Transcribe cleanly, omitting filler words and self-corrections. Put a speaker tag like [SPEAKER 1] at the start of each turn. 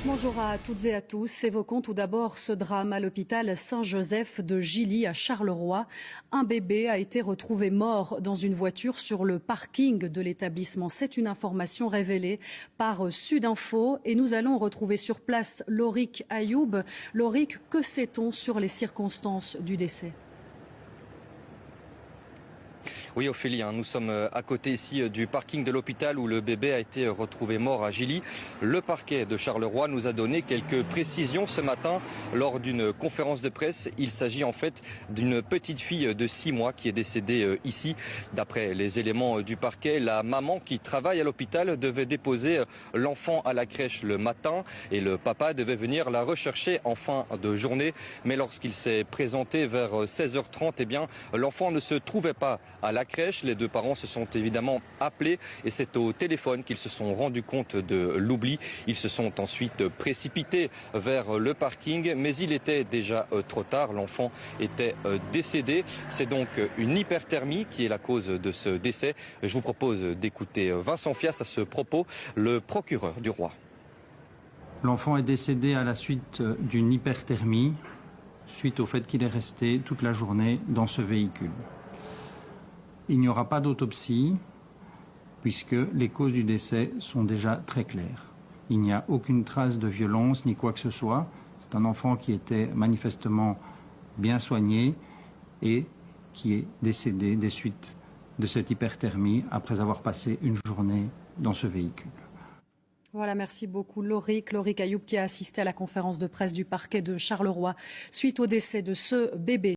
[SPEAKER 1] Bonjour à toutes et à tous. Évoquons tout d'abord ce drame à l'hôpital Saint-Joseph de Gilly à Charleroi. Un bébé a été retrouvé mort dans une voiture sur le parking de l'établissement. C'est une information révélée par Sudinfo et nous allons retrouver sur place Lorik Ayoub. Lorik, que sait-on sur les circonstances du décès ?
[SPEAKER 2] Oui Ophélie, nous sommes à côté ici du parking de l'hôpital où le bébé a été retrouvé mort à Gilly. Le parquet de Charleroi nous a donné quelques précisions ce matin lors d'une conférence de presse. Il s'agit en fait d'une petite fille de 6 mois qui est décédée ici. D'après les éléments du parquet, la maman qui travaille à l'hôpital devait déposer l'enfant à la crèche le matin et le papa devait venir la rechercher en fin de journée. Mais lorsqu'il s'est présenté vers 16h30, l'enfant ne se trouvait pas à la crèche. Les deux parents se sont évidemment appelés et c'est au téléphone qu'ils se sont rendus compte de l'oubli. Ils se sont ensuite précipités vers le parking, mais il était déjà trop tard. L'enfant était décédé. C'est donc une hyperthermie qui est la cause de ce décès. Je vous propose d'écouter Vincent Fias à ce propos, le procureur du roi.
[SPEAKER 3] L'enfant est décédé à la suite d'une hyperthermie, suite au fait qu'il est resté toute la journée dans ce véhicule. Il n'y aura pas d'autopsie puisque les causes du décès sont déjà très claires. Il n'y a aucune trace de violence ni quoi que ce soit. C'est un enfant qui était manifestement bien soigné et qui est décédé des suites de cette hyperthermie après avoir passé une journée dans ce véhicule.
[SPEAKER 1] Voilà, merci beaucoup Lorik Ayoub qui a assisté à la conférence de presse du parquet de Charleroi suite au décès de ce bébé.